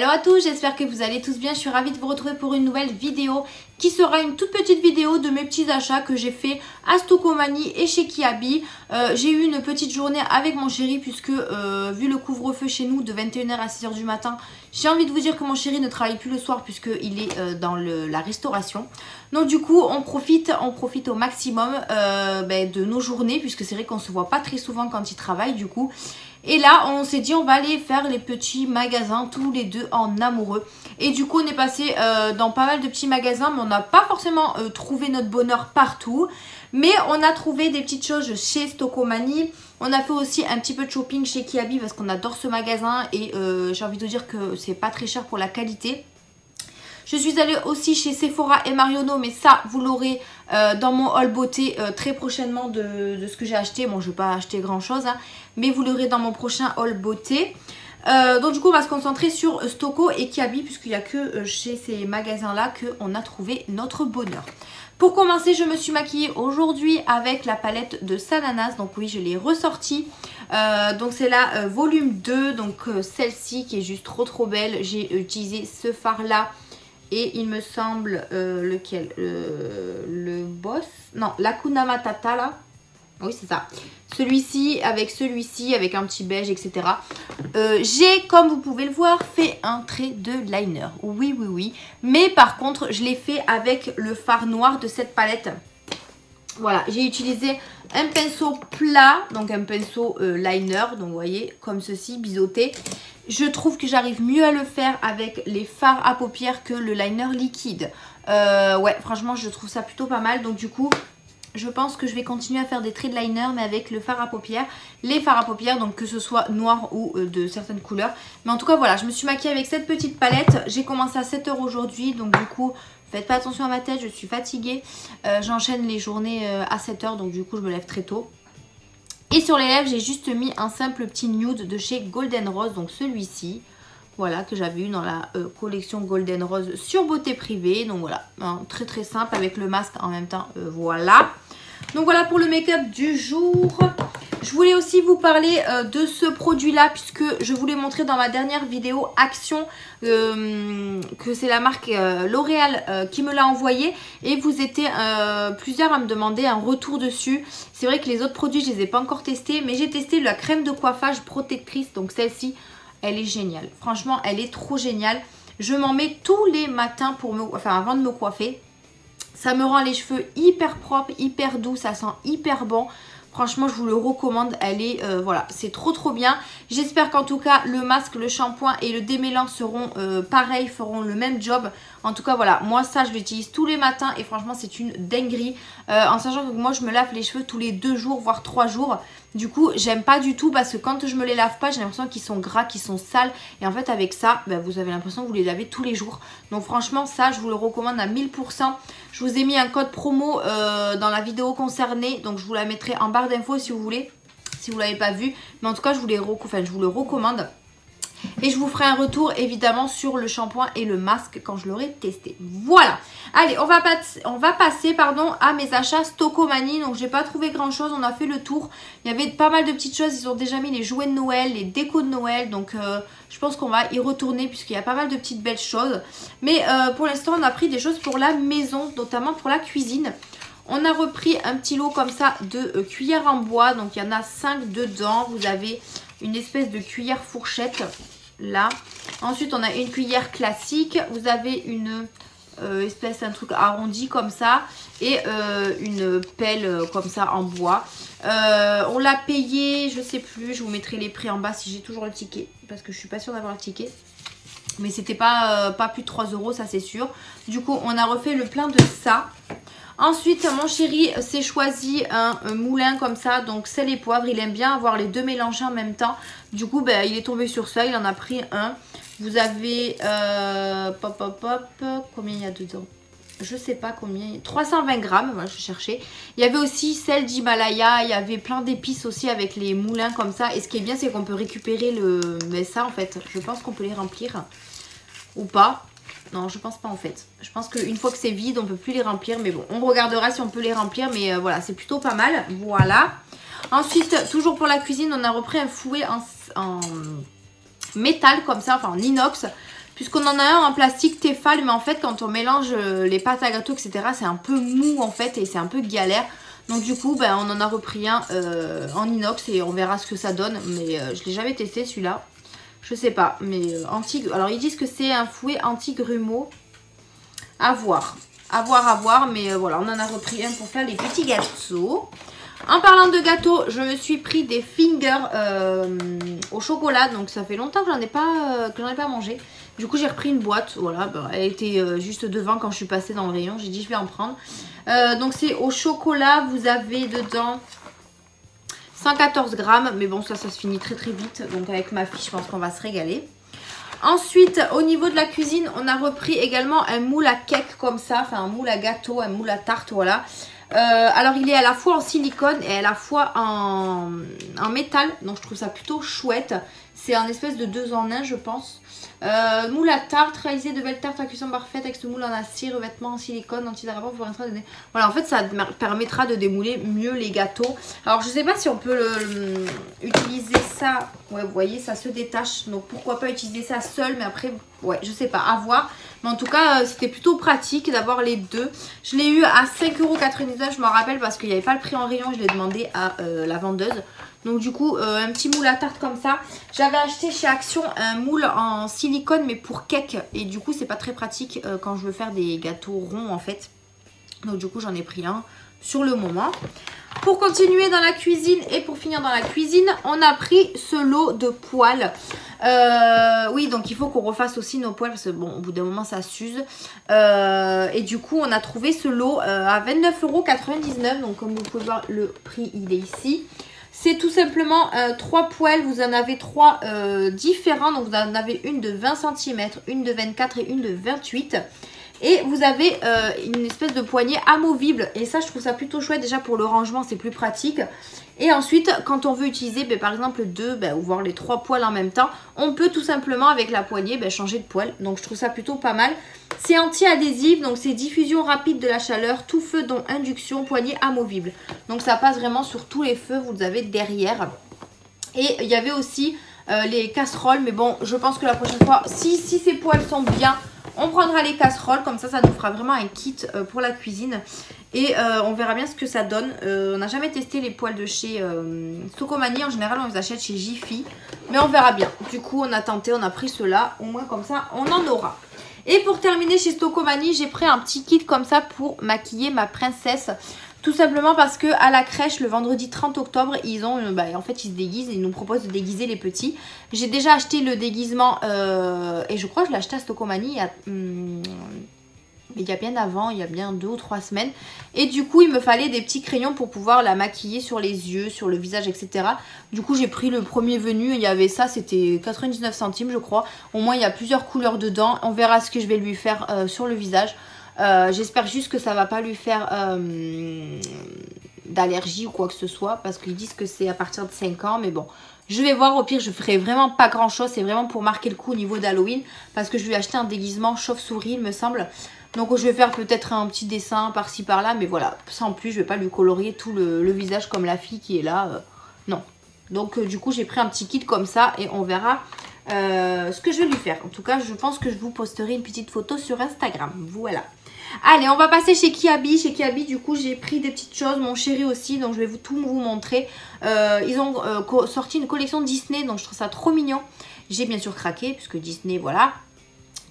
Hello à tous, j'espère que vous allez tous bien. Je suis ravie de vous retrouver pour une nouvelle vidéo qui sera une toute petite vidéo de mes petits achats que j'ai fait à Stocomanie et chez Kiabi. J'ai eu une petite journée avec mon chéri puisque vu le couvre-feu chez nous de 21 h à 6 h du matin, j'ai envie de vous dire que mon chéri ne travaille plus le soir puisqu'il est dans la restauration. Donc du coup on profite au maximum de nos journées puisque c'est vrai qu'on se voit pas très souvent quand il travaille du coup. Et là on s'est dit on va aller faire les petits magasins tous les deux en amoureux. Et du coup on est passé dans pas mal de petits magasins, mais on n'a pas forcément trouvé notre bonheur partout. Mais on a trouvé des petites choses chez Stocomanie. On a fait aussi un petit peu de shopping chez Kiabi parce qu'on adore ce magasin. Et j'ai envie de dire que c'est pas très cher pour la qualité. Je suis allée aussi chez Sephora et Marionneau, mais ça vous l'aurez dans mon haul beauté très prochainement de ce que j'ai acheté. Bon, je ne vais pas acheter grand chose, hein, mais vous l'aurez dans mon prochain haul beauté. Donc du coup on va se concentrer sur Stoco et Kiabi puisqu'il n'y a que chez ces magasins là qu'on a trouvé notre bonheur. Pour commencer, je me suis maquillée aujourd'hui avec la palette de Sananas. Donc oui, je l'ai ressortie. Donc c'est la volume 2, donc celle-ci qui est juste trop belle. J'ai utilisé ce fard là. Et il me semble, lequel le Boss. Non, l'Hakuna Matata là. Oui, c'est ça. Celui-ci, avec un petit beige, etc. J'ai, comme vous pouvez le voir, fait un trait de liner. Oui. Mais par contre, je l'ai fait avec le fard noir de cette palette. Voilà, j'ai utilisé un pinceau plat, donc un pinceau liner, donc vous voyez, comme ceci, biseauté. Je trouve que j'arrive mieux à le faire avec les fards à paupières que le liner liquide. Ouais, franchement, je trouve ça plutôt pas mal. Donc du coup, je pense que je vais continuer à faire des traits de liner, mais avec le fard à paupières. Les fards à paupières, donc que ce soit noir ou de certaines couleurs. Mais en tout cas, voilà, je me suis maquillée avec cette petite palette. J'ai commencé à 7 h aujourd'hui, donc du coup... Faites pas attention à ma tête, je suis fatiguée. J'enchaîne les journées à 7 h, donc du coup je me lève très tôt. Et sur les lèvres, j'ai juste mis un simple petit nude de chez Golden Rose, donc celui-ci. Voilà, que j'avais eu dans la collection Golden Rose sur Beauté Privée. Donc voilà, hein, très simple avec le masque en même temps, voilà. Donc voilà pour le make-up du jour. Je voulais aussi vous parler de ce produit là puisque je vous l'ai montré dans ma dernière vidéo Action que c'est la marque L'Oréal qui me l'a envoyé et vous étiez plusieurs à me demander un retour dessus. C'est vrai que les autres produits je les ai pas encore testés, mais j'ai testé la crème de coiffage protectrice, donc celle-ci elle est géniale. Franchement elle est trop géniale. Je m'en mets tous les matins avant de me coiffer. Ça me rend les cheveux hyper propres, hyper doux, ça sent hyper bon. Franchement, je vous le recommande. Elle est, voilà, c'est trop bien. J'espère qu'en tout cas, le masque, le shampoing et le démêlant seront pareils, feront le même job. En tout cas, voilà, moi ça, je l'utilise tous les matins et franchement, c'est une dinguerie. En sachant que moi, je me lave les cheveux tous les 2 jours, voire 3 jours. Du coup, j'aime pas du tout parce que quand je me les lave pas, j'ai l'impression qu'ils sont gras, qu'ils sont sales. Et en fait, avec ça, vous avez l'impression que vous les lavez tous les jours. Donc franchement, ça, je vous le recommande à 1000%. Je vous ai mis un code promo dans la vidéo concernée. Donc je vous la mettrai en barre d'infos si vous voulez, si vous ne l'avez pas vu. Mais en tout cas, je vous le recommande. Et je vous ferai un retour évidemment sur le shampoing et le masque quand je l'aurai testé. Voilà. Allez, on va passer à mes achats Stocomanie. Donc j'ai pas trouvé grand chose, on a fait le tour. Il y avait pas mal de petites choses, ils ont déjà mis les jouets de Noël, les décos de Noël. Donc je pense qu'on va y retourner puisqu'il y a pas mal de petites belles choses. Mais pour l'instant on a pris des choses pour la maison, notamment pour la cuisine. On a repris un petit lot comme ça de cuillères en bois. Donc il y en a 5 dedans. Vous avez une espèce de cuillère fourchette là. Ensuite on a une cuillère classique. Vous avez une espèce d'un truc arrondi comme ça. Et une pelle comme ça en bois. On l'a payé, je sais plus. Je vous mettrai les prix en bas si j'ai toujours le ticket. Parce que je suis pas sûre d'avoir le ticket. Mais c'était pas plus de 3 €, ça c'est sûr. Du coup on a refait le plein de ça. Ensuite, mon chéri s'est choisi un moulin comme ça, donc sel et poivre. Il aime bien avoir les deux mélangés en même temps. Du coup, il est tombé sur ça, il en a pris un. Vous avez, combien il y a dedans? Je sais pas combien, 320 grammes, voilà, je cherchais. Il y avait aussi sel d'Himalaya, il y avait plein d'épices aussi avec les moulins comme ça. Et ce qui est bien, c'est qu'on peut récupérer ça en fait. Je pense qu'on peut les remplir ou pas. Non, je pense pas en fait. Je pense qu'une fois que c'est vide, on peut plus les remplir. Mais bon, on regardera si on peut les remplir. Mais voilà, c'est plutôt pas mal. Voilà. Ensuite, toujours pour la cuisine, on a repris un fouet en métal comme ça, enfin en inox. puisqu'on en a un en plastique Tefal, mais en fait quand on mélange les pâtes à gâteau etc c'est un peu mou en fait et c'est un peu galère. Donc du coup ben, on en a repris un en inox et on verra ce que ça donne, mais je l'ai jamais testé celui-là. Je sais pas, mais alors ils disent que c'est un fouet anti-grumeaux. À voir, mais voilà, on en a repris un pour faire les petits gâteaux. En parlant de gâteaux, je me suis pris des fingers au chocolat, donc ça fait longtemps que j'en ai pas mangé. Du coup j'ai repris une boîte, voilà, bah, elle était juste devant quand je suis passée dans le rayon, j'ai dit je vais en prendre. Donc c'est au chocolat, vous avez dedans 114 grammes, mais bon ça se finit très très vite, donc avec ma fille je pense qu'on va se régaler. Ensuite, au niveau de la cuisine, on a repris également un moule à cake comme ça, enfin un moule à gâteau, un moule à tarte, voilà. Alors il est à la fois en silicone et à la fois en métal, donc je trouve ça plutôt chouette. C'est un espèce de 2 en 1 je pense. Moule à tarte, réalisé de belles tartes à cuisson parfaite avec ce moule en acier, revêtement en silicone, antidérapant pour entrer de... Voilà, en fait ça permettra de démouler mieux les gâteaux. Alors je sais pas si on peut utiliser ça, ouais vous voyez ça se détache, donc pourquoi pas utiliser ça seul, mais après ouais je sais pas, à voir. Mais en tout cas c'était plutôt pratique d'avoir les deux. Je l'ai eu à 5,99 €, je m'en rappelle parce qu'il n'y avait pas le prix en rayon, je l'ai demandé à la vendeuse. Donc du coup un petit moule à tarte comme ça. J'avais acheté chez Action un moule en silicone mais pour cake. Et du coup c'est pas très pratique quand je veux faire des gâteaux ronds en fait. Donc du coup j'en ai pris un sur le moment. Pour continuer dans la cuisine et pour finir dans la cuisine, on a pris ce lot de poêles. Oui, donc il faut qu'on refasse aussi nos poêles parce que bon, au bout d'un moment ça s'use. Et du coup, on a trouvé ce lot à 29,99 €. Donc comme vous pouvez voir, le prix il est ici. C'est tout simplement 3 poêles, vous en avez 3 différents. Donc vous en avez une de 20 cm, une de 24 et une de 28. Et vous avez une espèce de poignée amovible. Et ça, je trouve ça plutôt chouette. Déjà pour le rangement, c'est plus pratique. Et ensuite, quand on veut utiliser par exemple 2 ou voire les 3 poêles en même temps, on peut tout simplement avec la poignée changer de poêle. Donc je trouve ça plutôt pas mal. C'est anti-adhésif, donc c'est diffusion rapide de la chaleur, tout feu dont induction, poignée amovible. Donc ça passe vraiment sur tous les feux, vous avez derrière. Et il y avait aussi les casseroles. Mais bon, je pense que la prochaine fois, si ces poêles sont bien... On prendra les casseroles, comme ça nous fera vraiment un kit pour la cuisine. Et on verra bien ce que ça donne. On n'a jamais testé les poêles de chez Stocomanie. En général, on les achète chez Jiffy. Mais on verra bien. Du coup, on a tenté, on a pris ceux-là. Au moins, comme ça, on en aura. Et pour terminer chez Stocomanie, j'ai pris un petit kit comme ça pour maquiller ma princesse. Tout simplement parce que à la crèche, le vendredi 30 octobre, ils ont, en fait, ils se déguisent et ils nous proposent de déguiser les petits. J'ai déjà acheté le déguisement et je crois que je l'ai acheté à Stocomanie il y a bien avant, il y a bien 2 ou 3 semaines. Et du coup, il me fallait des petits crayons pour pouvoir la maquiller sur les yeux, sur le visage, etc. Du coup, j'ai pris le premier venu. Il y avait ça, c'était 99 centimes, je crois. Au moins, il y a plusieurs couleurs dedans. On verra ce que je vais lui faire sur le visage. J'espère juste que ça va pas lui faire d'allergie ou quoi que ce soit. Parce qu'ils disent que c'est à partir de 5 ans. Mais bon, je vais voir. Au pire, je ferai vraiment pas grand chose. C'est vraiment pour marquer le coup au niveau d'Halloween. Parce que je lui ai acheté un déguisement chauve-souris, il me semble. Donc je vais faire peut-être un petit dessin par-ci par-là. Mais voilà, sans plus, je vais pas lui colorier tout le visage comme la fille qui est là. Non. Donc du coup, j'ai pris un petit kit comme ça. Et on verra ce que je vais lui faire. En tout cas, je pense que je vous posterai une petite photo sur Instagram. Voilà. Allez, on va passer chez Kiabi. Chez Kiabi, du coup, j'ai pris des petites choses. Mon chéri aussi, donc je vais tout vous montrer. Ils ont sorti une collection Disney, donc je trouve ça trop mignon. J'ai bien sûr craqué, puisque Disney, voilà.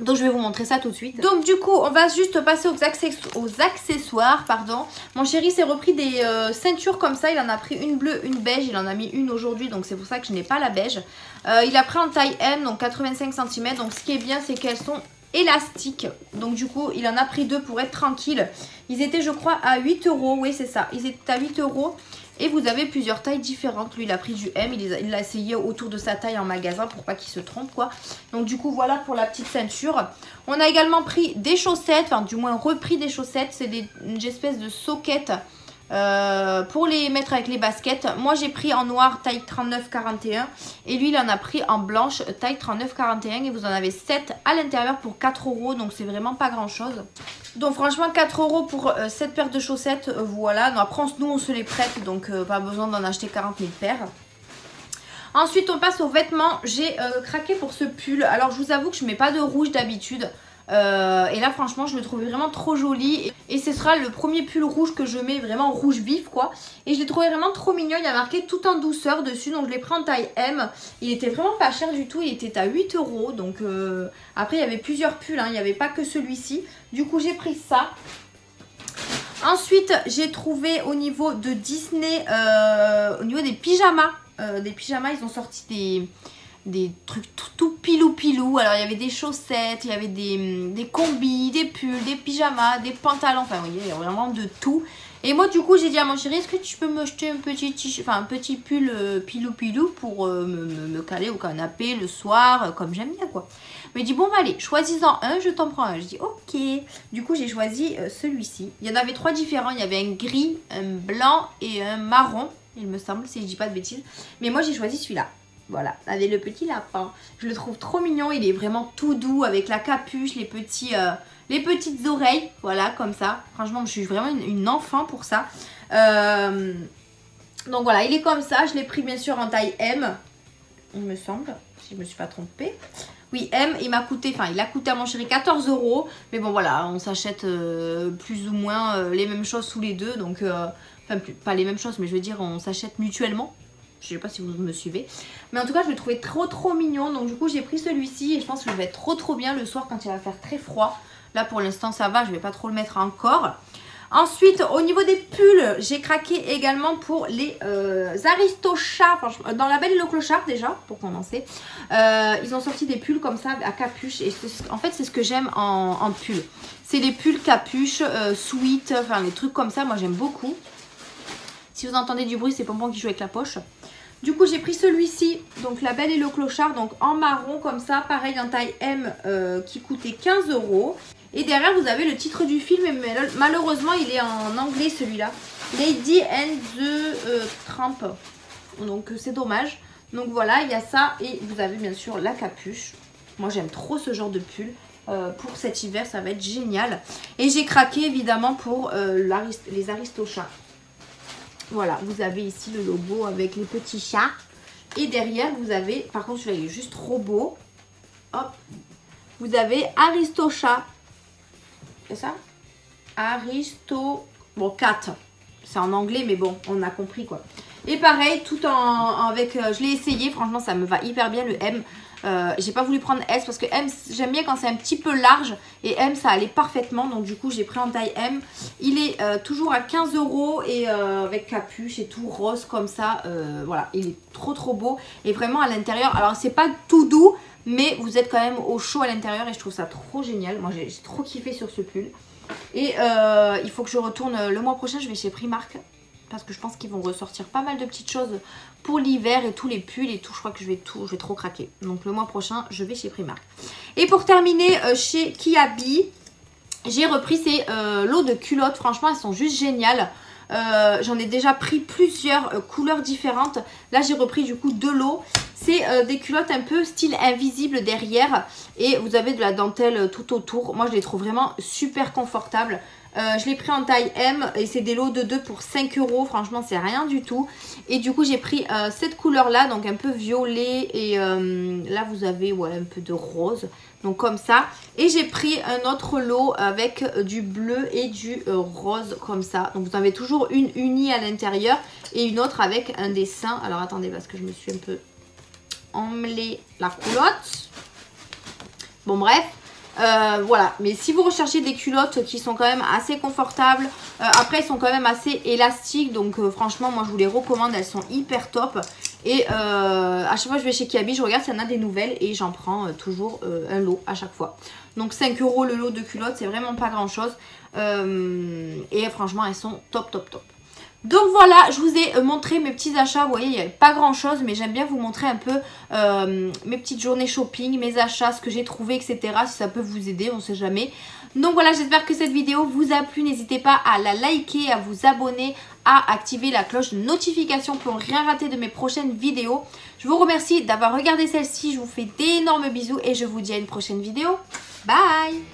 Donc je vais vous montrer ça tout de suite. Donc du coup, on va juste passer aux accessoires, pardon. Mon chéri s'est repris des ceintures comme ça. Il en a pris une bleue, une beige. Il en a mis une aujourd'hui, donc c'est pour ça que je n'ai pas la beige. Il a pris en taille M, donc 85 cm. Donc ce qui est bien, c'est qu'elles sont élastiques. Donc du coup, il en a pris 2 pour être tranquille. Ils étaient, je crois, à 8 €. Oui, c'est ça. Ils étaient à 8 €. Et vous avez plusieurs tailles différentes. Lui, il a pris du M. Il l'a essayé autour de sa taille en magasin pour pas qu'il se trompe, quoi. Donc, du coup, voilà pour la petite ceinture. On a également pris des chaussettes. Enfin, du moins, repris des chaussettes. C'est une espèce de socket pour les mettre avec les baskets. Moi, j'ai pris en noir taille 39-41. Et lui, il en a pris en blanche taille 39-41. Et vous en avez 7 à l'intérieur pour 4 €. Donc, c'est vraiment pas grand-chose. Donc franchement 4 € pour cette paire de chaussettes, voilà. Non, après nous on se les prête, donc pas besoin d'en acheter 40 000 paires. Ensuite on passe aux vêtements. J'ai craqué pour ce pull. Alors je vous avoue que je mets pas de rouge d'habitude. Et là franchement je le trouve vraiment trop joli. Et ce sera le premier pull rouge que je mets, vraiment rouge vif quoi. Et je l'ai trouvé vraiment trop mignon. Il y a marqué tout en douceur dessus. Donc je l'ai pris en taille M. Il était vraiment pas cher du tout. Il était à 8 €. Donc après il y avait plusieurs pulls hein. Il n'y avait pas que celui-ci. Du coup j'ai pris ça. Ensuite j'ai trouvé au niveau de Disney, au niveau des pyjamas. Ils ont sorti des trucs tout pilou. Alors il y avait des chaussettes, il y avait des combis, des pulls, des pyjamas, des pantalons. Enfin vous voyez, il y a vraiment de tout. Et moi du coup j'ai dit à mon chéri, est-ce que tu peux me jeter un petit pull pilou pour me caler au canapé le soir, comme j'aime bien quoi. Il m'a dit bon bah allez, choisis-en un, je t'en prends un. Je dis ok. Du coup j'ai choisi celui-ci. Il y en avait 3 différents, il y avait un gris, un blanc et un marron. Il me semble, si je dis pas de bêtises. Mais moi j'ai choisi celui-là. Voilà, avec le petit lapin. Je le trouve trop mignon. Il est vraiment tout doux avec la capuche, les petites oreilles. Voilà, comme ça. Franchement, je suis vraiment une enfant pour ça. Donc voilà, il est comme ça. Je l'ai pris bien sûr en taille M. Il me semble, si je ne me suis pas trompée. Oui, M, il a coûté à mon chéri 14 €. Mais bon, voilà, on s'achète plus ou moins les mêmes choses tous les deux. Donc, enfin, pas les mêmes choses, mais je veux dire, on s'achète mutuellement. Je sais pas si vous me suivez. Mais en tout cas, je le trouvais trop mignon. Donc, du coup, j'ai pris celui-ci. Et je pense que je vais être trop bien le soir quand il va faire très froid. Là, pour l'instant, ça va. Je vais pas trop le mettre encore. Ensuite, au niveau des pulls, j'ai craqué également pour les Aristochats. Dans La Belle et le Clochard, déjà, pour commencer. Ils ont sorti des pulls comme ça, à capuche. Et en fait, c'est ce que j'aime en pull. C'est les pulls capuche, sweat, enfin, les trucs comme ça. Moi, j'aime beaucoup. Si vous entendez du bruit, c'est Pompon qui joue avec la poche. Du coup, j'ai pris celui-ci, donc La Belle et le Clochard, donc en marron comme ça, pareil en taille M, qui coûtait 15 €. Et derrière, vous avez le titre du film, mais malheureusement, il est en anglais celui-là. Lady and the Tramp. Donc, c'est dommage. Donc voilà, il y a ça et vous avez bien sûr la capuche. Moi, j'aime trop ce genre de pull. Pour cet hiver, ça va être génial. Et j'ai craqué évidemment pour les Aristochats. Voilà, vous avez ici le logo avec les petits chats. Et derrière, vous avez, par contre, celui-là, il est juste trop beau. Hop. Vous avez Aristochats. C'est ça? Bon, 4. C'est en anglais, mais bon, on a compris quoi. Et pareil, tout avec... je l'ai essayé, franchement, ça me va hyper bien le M. J'ai pas voulu prendre S parce que M, j'aime bien quand c'est un petit peu large. Et M, ça allait parfaitement. Donc du coup, j'ai pris en taille M. Il est toujours à 15 € et avec capuche et tout rose comme ça. Voilà, il est trop beau. Et vraiment à l'intérieur, alors c'est pas tout doux, mais vous êtes quand même au chaud à l'intérieur. Et je trouve ça trop génial. Moi, j'ai trop kiffé sur ce pull. Et il faut que je retourne le mois prochain. Je vais chez Primark. Parce que je pense qu'ils vont ressortir pas mal de petites choses pour l'hiver et tous les pulls et tout. Je crois que je vais trop craquer. Donc le mois prochain, je vais chez Primark. Et pour terminer, chez Kiabi, j'ai repris ces lots de culottes. Franchement, elles sont juste géniales. J'en ai déjà pris plusieurs couleurs différentes. Là, j'ai repris du coup 2 lots. C'est des culottes un peu style invisible derrière. Et vous avez de la dentelle tout autour. Moi, je les trouve vraiment super confortables. Je l'ai pris en taille M et c'est des lots de 2 pour 5 €. Franchement, c'est rien du tout. Et du coup, j'ai pris cette couleur-là, donc un peu violet. Et là, vous avez un peu de rose. Donc comme ça. Et j'ai pris un autre lot avec du bleu et du rose comme ça. Donc vous en avez toujours une unie à l'intérieur et une autre avec un dessin. Alors attendez, parce que je me suis un peu emmêlé la culotte. Bon bref. Voilà, mais si vous recherchez des culottes qui sont quand même assez confortables, après elles sont quand même assez élastiques, donc franchement moi je vous les recommande, elles sont hyper top. Et à chaque fois que je vais chez Kiabi, je regarde s'il y en a des nouvelles et j'en prends toujours un lot à chaque fois. Donc 5 € le lot de culottes, c'est vraiment pas grand chose. Et franchement elles sont top. Donc voilà, je vous ai montré mes petits achats. Vous voyez, il n'y avait pas grand chose, mais j'aime bien vous montrer un peu mes petites journées shopping, mes achats, ce que j'ai trouvé, etc. Si ça peut vous aider, on ne sait jamais. Donc voilà, j'espère que cette vidéo vous a plu. N'hésitez pas à la liker, à vous abonner, à activer la cloche de notification pour ne rien rater de mes prochaines vidéos. Je vous remercie d'avoir regardé celle-ci. Je vous fais d'énormes bisous et je vous dis à une prochaine vidéo. Bye!